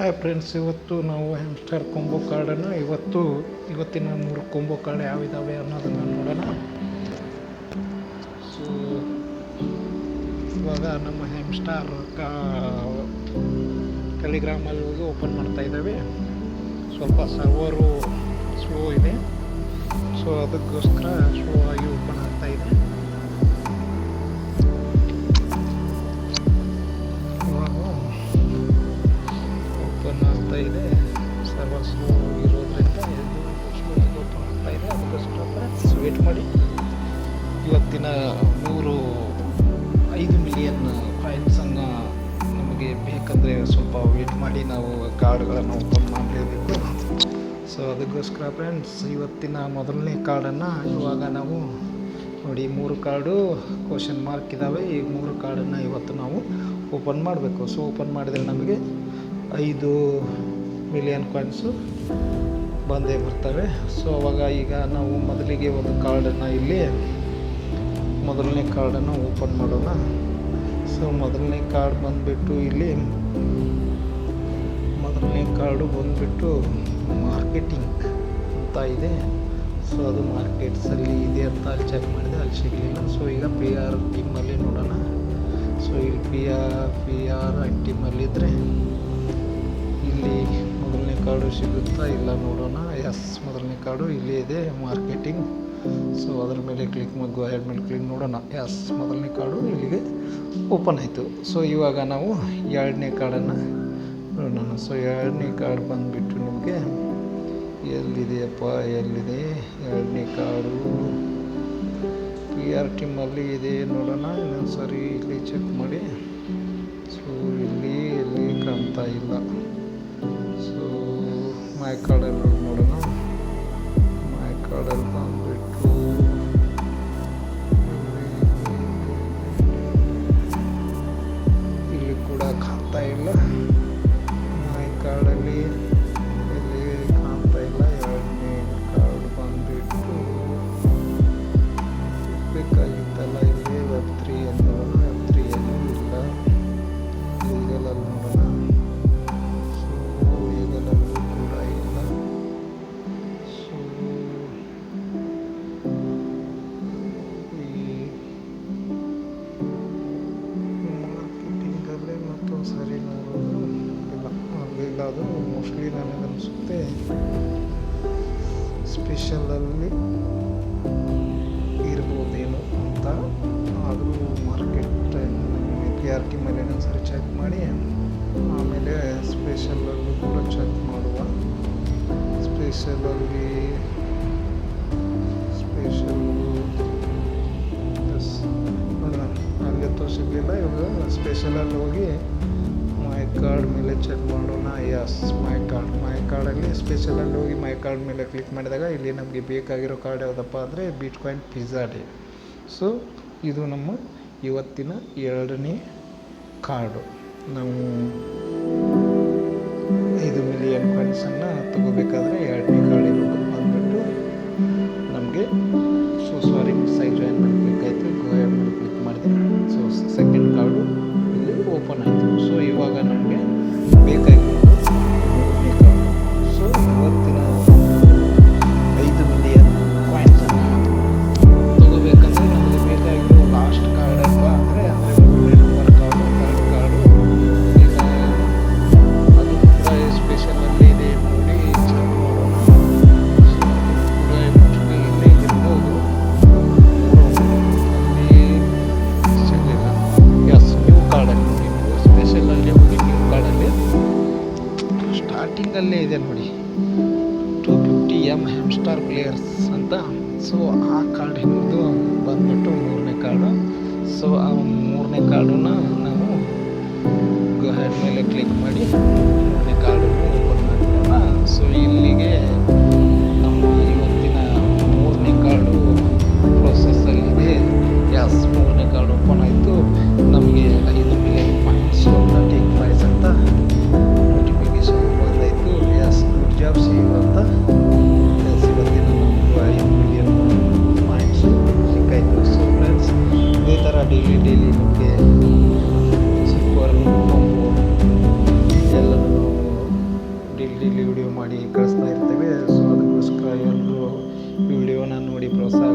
Hi friends, ಇವತ್ತು ನಾವು hamster combo ಕಾರ್ಡನ್ನು ಇವತ್ತಿನ 3 ಕೊಂಬೋ ಕಾರ್ಡ್ ಯಾವಿದ್ದಾವೆ ಅನ್ನೋದನ್ನು ನೋಡೋಣ. ಸೊ ಇವಾಗ ನಮ್ಮ ಹ್ಯಾಮ್ಸ್ಟರ್ ಟೆಲಿಗ್ರಾಮಲ್ಲಿ ಹೋಗಿ ಓಪನ್ ಮಾಡ್ತಾ ಇದ್ದಾವೆ. ಸ್ವಲ್ಪ ಸರ್ವರು ಸ್ಲೋ ಇದೆ, ಸೊ ಅದಕ್ಕೋಸ್ಕರ ಸ್ಲೋ ಆಗಿ ಓಪನ್ ಆಗ್ತಾ ಇದೆ. ಇದೆ ಸರ್ವರ್ ಸ್ಲೋ ಇರೋದ್ರಿಂದ ಇದು ಸ್ಲೋ ಓಪನ್ ಆಗ್ತಾ ಇದೆ. ಅದಕ್ಕೋಸ್ಕರ ವೇಟ್ ಮಾಡಿ. ಇವತ್ತಿನ 5 ಮಿಲಿಯನ್ ಕಾಯಿನ್ಸನ್ನು ನಮಗೆ ಬೇಕಂದರೆ ಸ್ವಲ್ಪ ವೇಟ್ ಮಾಡಿ ನಾವು ಕಾರ್ಡ್ಗಳನ್ನು ಓಪನ್ ಮಾಡಲೇಬೇಕು. ಸೊ ಅದಕ್ಕೋಸ್ಕರ ಫ್ರೆಂಡ್ಸ್, ಇವತ್ತಿನ ಮೊದಲನೇ ಕಾರ್ಡನ್ನು ಇವಾಗ ನಾವು ನೋಡಿ, 3 ಕಾರ್ಡು ಕ್ವಶನ್ ಮಾರ್ಕ್ ಇದ್ದಾವೆ. ಈ 3 ಕಾರ್ಡನ್ನು ಇವತ್ತು ನಾವು ಓಪನ್ ಮಾಡಬೇಕು. ಸೊ ಓಪನ್ ಮಾಡಿದರೆ ನಮಗೆ 5 ಮಿಲಿಯನ್ ಕಾಯಿನ್ಸು ಬಂದೇ ಬರ್ತವೆ. ಸೊ ಅವಾಗ ಈಗ ನಾವು ಮೊದಲಿಗೆ ಒಂದು ಕಾರ್ಡನ್ನು ಮೊದಲನೇ ಕಾರ್ಡನ್ನು ಓಪನ್ ಮಾಡೋಣ. ಸೊ ಮೊದಲನೇ ಕಾರ್ಡ್ ಬಂದುಬಿಟ್ಟು ಮೊದಲನೇ ಕಾರ್ಡು ಬಂದುಬಿಟ್ಟು ಮಾರ್ಕೆಟಿಂಗ್ ಅಂತ ಇದೆ. ಸೊ ಅದು ಮಾರ್ಕೆಟ್ಸಲ್ಲಿ ಇದೆ ಅಂತ ಅಲ್ಲಿ ಚೆಕ್ ಮಾಡಿದೆ, ಅಲ್ಲಿ ಸಿಗಲಿಲ್ಲ. ಸೊ ಈಗ PR ಟೀಮಲ್ಲಿ ನೋಡೋಣ. ಸೊ ಇಲ್ಲಿ PR ಟೀಮಲ್ಲಿದ್ದರೆ ಇಲ್ಲಿ ಮೊದಲನೇ ಕಾರ್ಡು ಸಿಗುತ್ತಾ ಇಲ್ಲ ನೋಡೋಣ. ಮೊದಲನೇ ಕಾರ್ಡು ಇಲ್ಲೇ ಇದೆ, ಮಾರ್ಕೆಟಿಂಗ್. ಸೊ ಅದರ ಮೇಲೆ ಕ್ಲಿಕ್ ಮಾಡಿ ಗೋ ಹೆಡ್ ಮೇಲೆ ಕ್ಲಿಕ್ ನೋಡೋಣ. ಮೊದಲನೇ ಕಾರ್ಡು ಇಲ್ಲಿಗೆ ಓಪನ್ ಆಯಿತು. ಸೊ ಇವಾಗ ನಾವು 2ನೇ ಕಾರ್ಡನ್ನು ನೋಡೋಣ. ಸೊ 2ನೇ ಕಾರ್ಡ್ ಬಂದುಬಿಟ್ಟು ನಿಮಗೆ ಎಲ್ಲಿದೆ 2ನೇ ಕಾರ್ಡು PR ಟೀಮಲ್ಲಿ ಇದೆ ನೋಡೋಣ. ಇನ್ನೊಂದು ಸರಿ ಇಲ್ಲಿ ಚೆಕ್ ಮಾಡಿ. ಸೊ ಎಲ್ಲಿ ಕಾಣ್ತಾ ಇಲ್ಲ. ಸೊ ಮೈ ಕಾರ್ಡಲ್ಲಿ ನೋಡೋಣ. ಮೈ ಕಾರ್ಡಲ್ಲಿ ಬಂದುಬಿಟ್ಟು ಇಲ್ಲಿ ಕೂಡ ಕಾಣ್ತಾ ಇಲ್ಲ. ಮೈ ಕಾರ್ಡಲ್ಲಿ ಇಲ್ಲಿ ಕಾಣ್ತಾ ಇಲ್ಲ. 2ನೇ ಕಾರ್ಡ್ ಬಂದುಬಿಟ್ಟು ಬೇಕಾಗಿತ್ತಲ್ಲ, ಇಲ್ಲಿ Web3 ನೋಡೋಣ. Web3 ಏನೂ ಇಲ್ಲ. ಲೀಗಲಲ್ಲಿ ನೋಡೋಣ. ಸರಿ ನೋಡೋದು ಇಲ್ಲ, ಅದು ಮೋಸ್ಟ್ಲಿ ನನಗನ್ನಿಸುತ್ತೆ ಸ್ಪೆಷಲಲ್ಲಿ ಇರ್ಬೋದೇನೋ ಅಂತ. ಆದರೂ ಮಾರ್ಕೆಟ್ PR ಟೀಮಲ್ಲಿ ಇನ್ನೊಂದು ಸರಿ ಚೆಕ್ ಮಾಡಿ ಆಮೇಲೆ ಸ್ಪೆಷಲಲ್ಲೂ ಕೂಡ ಚೆಕ್ ಮಾಡುವ. ಸ್ಪೆಷಲ್ ನೋಡೋಣ. ಅಲ್ಲಿ ತೋರಿಸಿರ್ಲಿಲ್ಲ. ಇವಾಗ ಸ್ಪೆಷಲಲ್ಲಿ ಹೋಗಿ ಮೈ ಕಾರ್ಡ್ ಮೇಲೆ ಚೆಕ್ ಮಾಡೋಣ. ಮೈ ಕಾರ್ಡಲ್ಲಿ ಸ್ಪೆಷಲಲ್ಲಿ ಹೋಗಿ ಮೈ ಕಾರ್ಡ್ ಮೇಲೆ ಕ್ಲಿಕ್ ಮಾಡಿದಾಗ ಇಲ್ಲಿ ನಮಗೆ ಬೇಕಾಗಿರೋ ಕಾರ್ಡ್ ಯಾವುದಪ್ಪ ಅಂದರೆ ಬಿಟ್ಕಾಯಿನ್ ಪಿಜ್ಜಾ ಡೇ. ಸೊ ಇದು ನಮ್ಮ ಇವತ್ತಿನ 2ನೇ ಕಾರ್ಡು. ನಾವು 5 ಮಿಲಿಯನ್ ಕಾಯಿನ್ಸನ್ನು ತಗೋಬೇಕಾದ್ರೆ 2ನೇ ಕಾರ್ಡ್ ಇರೋದು ಬಂದುಬಿಟ್ಟು ನಮಗೆ ಸೈಡ್ ಜಾಯಿನ್ ಮಾಡಿ ಕ್ಲಿಕ್ ಆಯಿತು. ಗೋ ಹೆಡ್ ಮೇಲೆ ಕ್ಲಿಕ್ ಮಾಡಿದೆ. ಸೊ ಸೆಕೆಂಡ್ ಕಾರ್ಡು ಇಲ್ಲಿ ಓಪನ್ ಆಯಿತು. ಸೊ ಇವಾಗ ನಮಗೆ ಬೇಕಾಗಿರೋದು 3ನೇ ಕಾರ್ಡು. ಸೊ ಇವತ್ತಿನ 5 ಮಿಲಿಯನ್ ಕಾಯಿನ್ಸನ್ನು ತಗೋಬೇಕಂದ್ರೆ ನಮಗೆ ಬೇಕಾಗಿರೋ ಲಾಸ್ಟ್ ಕಾರ್ಡ್ ಅಲ್ವಾ ಅಂದರೆ 3ನೇ ನಂಬರ್ ಕಾರ್ಡು, 3rd ಕಾರ್ಡು. ಈಗ ಅದು ಕೂಡ ಸ್ಪೆಷಲಲ್ಲಿ ಇದೆ ನೋಡಿ, ಚೆಕ್ ಮಾಡೋಣ. ಸೊ ಕೂಡ ಇಲ್ಲೇ ಇರ್ಬೋದು. ನ್ಯೂ ಕಾರ್ಡಲ್ಲಿ ನೋಡಿ, ನೀವು ಸ್ಪೆಷಲಲ್ಲಿ ಹೋಗಿ ನ್ಯೂ ಕಾರ್ಡಲ್ಲಿ ಸ್ಟಾರ್ಟಿಂಗಲ್ಲೇ ಇದೆ ನೋಡಿ, 250M ಹ್ಯಾಮ್ಸ್ಟರ್ ಪ್ಲೇಯರ್ಸ್ ಅಂತ. ಸೊ ಆ ಕಾರ್ಡ್ ಹಿಡಿದು ಬಂದ್ಬಿಟ್ಟು 3ನೇ ಕಾರ್ಡು. ಸೊ ಆ 3ನೇ ಕಾರ್ಡನ್ನ ನಾವು ಗೋ ಹೆಡ್ ಮೇಲೆ ಕ್ಲಿಕ್ ಮಾಡಿ 3ನೇ ಕಾರ್ಡನ್ನು ಓಪನ್ ಮಾಡಿಬಿಡೋಣ. ಸೊ ಇಲ್ಲಿಗೆ ನಮ್ಮ ಇವತ್ತಿನ 3ನೇ ಕಾರ್ಡು ಪ್ರೊಸೆಸ್ಸಲ್ಲಿದೆ. 3ನೇ ಕಾರ್ಡ್ ಓಪನ್ ಆಯಿತು. ನಮಗೆ 5 ಮಿಲಿಯನ್ ಪಾಯಿಂಟ್ಸ್ ಟೇಕ್ ಪ್ರೈಸ್ ಅಂತ ನೋಟಿಫಿಕೇಶನ್ ಬಂದಾಯಿತು. ಗುಡ್ ಜಾಬ್ ಸಿಗು ಅಂತ. ಇವತ್ತಿನ ನಮಗೂ 5 ಮಿಲಿಯನ್ ಪಾಯಿಂಟ್ಸು ಸಿಕ್ಕಾಯಿತು. ಸೊ ಫ್ರೆಂಡ್ಸ್, ಇದೇ ಥರ ಡೈಲಿ ನಿಮಗೆ ಸೂಪರ್ ಕೊಂಬೋ ಎಲ್ಲನೂ ಮಾಡಿ ಕಳಿಸ್ತಾ ಇರ್ತೇವೆ. ಸೊ ಅದಕ್ಕೋಸ್ಕರ ಎಲ್ಲರೂ ವಿಡಿಯೋನ ನೋಡಿ ಪ್ರೋತ್ಸಾಹ